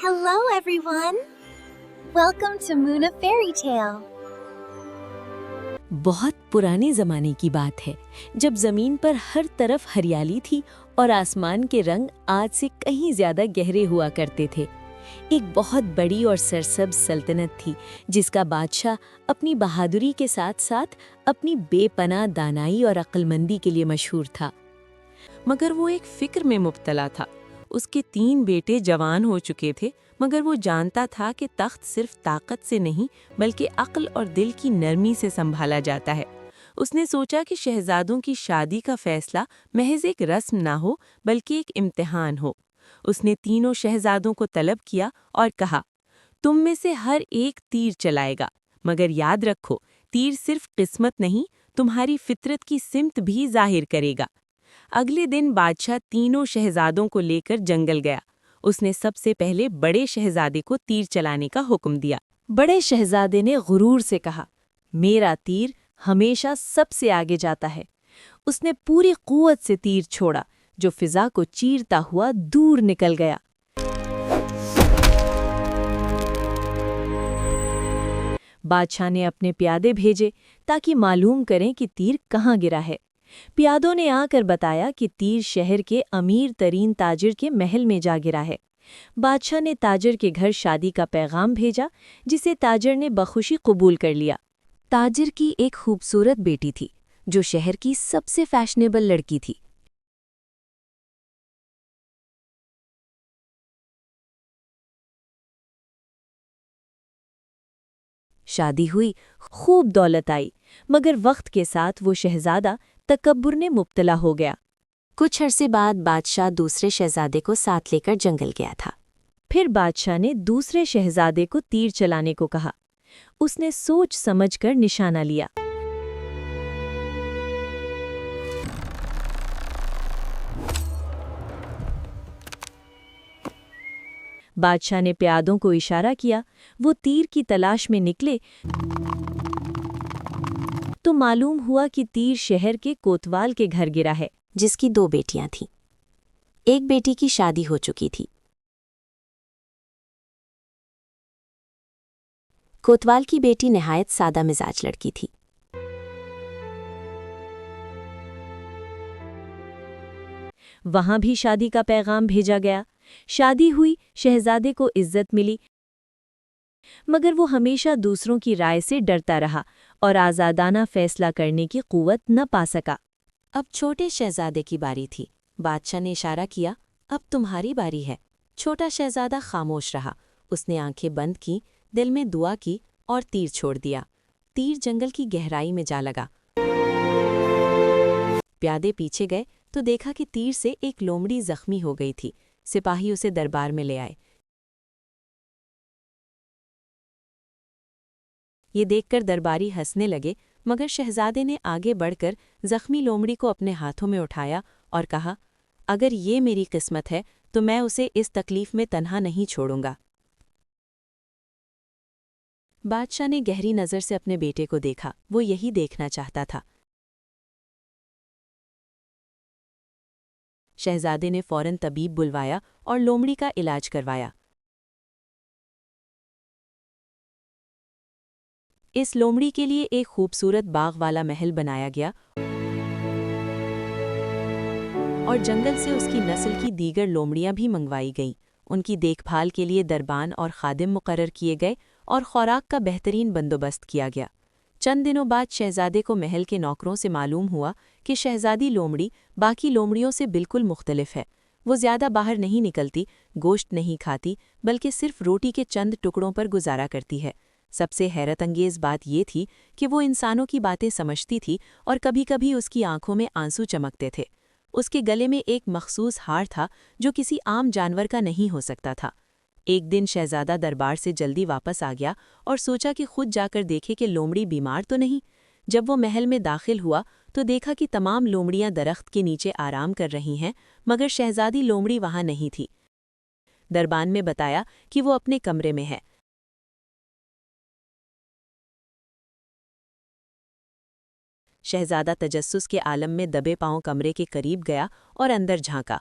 Hello everyone! Welcome to Moona Fairy Tale. बहुत पुराने ज़माने की बात है जब ज़मीन पर हर तरफ हरियाली थी और आसमान के रंग आज से कहीं ज़्यादा गहरे हुआ करते थे। एक बहुत बड़ी और सरसब्ज सल्तनत थी जिसका बादशाह अपनी बहादुरी के साथ साथ अपनी बेपनाह दानाई और अक्लमंदी के लिए मशहूर था। मगर वो एक फिक्र में मुब्तला था। उसके 3 बेटे जवान हो चुके थे, मगर वो जानता था कि तख्त सिर्फ ताकत से नहीं बल्कि अक्ल और दिल की नरमी से संभाला जाता है। उसने सोचा कि शहजादों की शादी का फैसला महज एक रस्म ना हो बल्कि एक इम्तिहान हो। उसने तीनों शहजादों को तलब किया और कहा, तुम में से हर एक तीर चलाएगा, मगर याद रखो तीर सिर्फ किस्मत नहीं, तुम्हारी फितरत की सिमत भी जाहिर करेगा। अगले दिन बादशाह तीनों शहजादों को लेकर जंगल गया। उसने सबसे पहले बड़े शहजादे को तीर चलाने का हुक्म दिया। बड़े शहजादे ने गुरूर से कहा, मेरा तीर हमेशा सबसे आगे जाता है। उसने पूरी कुव्वत से तीर छोड़ा जो फिजा को चीरता हुआ दूर निकल गया। बादशाह ने अपने प्यादे भेजे ताकि मालूम करें कि तीर कहाँ गिरा है। प्यादों ने आकर बताया कि तीर शहर के अमीर तरीन ताजिर के महल में जा गिरा है। बादशाह ने ताजिर के घर शादी का पैगाम भेजा, जिसे ताजिर ने बखुशी कबूल कर लिया। ताजिर की एक खूबसूरत बेटी थी जो शहर की सबसे फैशनेबल लड़की थी। शादी हुई, खूब दौलत आई, मगर वक्त के साथ वो शहजादा तकब्बुर ने मुब्तला हो गया। कुछ अरसे बाद बादशाह दूसरे शहजादे को साथ लेकर जंगल गया था। फिर बादशाह ने दूसरे शहजादे को तीर चलाने को कहा। उसने सोच समझकर निशाना लिया। बादशाह ने प्यादों को इशारा किया। वो तीर की तलाश में निकले तो मालूम हुआ कि तीर शहर के कोतवाल के घर गिरा है, जिसकी 2 बेटियां थीं। एक बेटी की शादी हो चुकी थी। कोतवाल की बेटी निहायत सादा मिजाज लड़की थी। वहां भी शादी का पैगाम भेजा गया। शादी हुई, शहजादे को इज्जत मिली, मगर वो हमेशा दूसरों की राय से डरता रहा और आज़ादाना फैसला करने की कुव्वत न पा सका। अब छोटे शहजादे की बारी थी। बादशाह ने इशारा किया, अब तुम्हारी बारी है। छोटा शहजादा खामोश रहा। उसने आंखें बंद की, दिल में दुआ की और तीर छोड़ दिया। तीर जंगल की गहराई में जा लगा। प्यादे पीछे गए तो देखा कि तीर से एक लोमड़ी जख्मी हो गई थी। सिपाही उसे दरबार में ले आए। ये देखकर दरबारी हंसने लगे, मगर शहजादे ने आगे बढ़कर जख्मी लोमड़ी को अपने हाथों में उठाया और कहा, अगर ये मेरी किस्मत है तो मैं उसे इस तकलीफ में तन्हा नहीं छोड़ूंगा। बादशाह ने गहरी नज़र से अपने बेटे को देखा। वो यही देखना चाहता था। शहजादे ने फौरन तबीब बुलवाया और लोमड़ी का इलाज करवाया। इस लोमड़ी के लिए एक खूबसूरत बाग वाला महल बनाया गया और जंगल से उसकी नस्ल की दीगर लोमड़ियां भी मंगवाई गईं। उनकी देखभाल के लिए दरबान और खादिम मुकर्रर किए गए और खुराक का बेहतरीन बंदोबस्त किया गया। चंद दिनों बाद शहजादे को महल के नौकरों से मालूम हुआ कि शहजादी लोमड़ी बाकी लोमड़ियों से बिल्कुल मुख्तलिफ है। वो ज़्यादा बाहर नहीं निकलती, गोश्त नहीं खाती, बल्कि सिर्फ रोटी के चंद टुकड़ों पर गुजारा करती है। सबसे हैरत अंगेज़ बात ये थी कि वो इंसानों की बातें समझती थी और कभी-कभी उसकी आंखों में आंसू चमकते थे। उसके गले में एक मखसूस हार था जो किसी आम जानवर का नहीं हो सकता था। एक दिन शहजादा दरबार से जल्दी वापस आ गया और सोचा कि खुद जाकर देखे कि लोमड़ी बीमार तो नहीं। जब वो महल में दाखिल हुआ तो देखा कि तमाम लोमड़ियां दरख्त के नीचे आराम कर रही हैं, मगर शहजादी लोमड़ी वहां नहीं थी। दरबान में बताया कि वो अपने कमरे में है। शहजादा तजस्सुस के आलम में दबे पांव कमरे के करीब गया और अंदर झांका।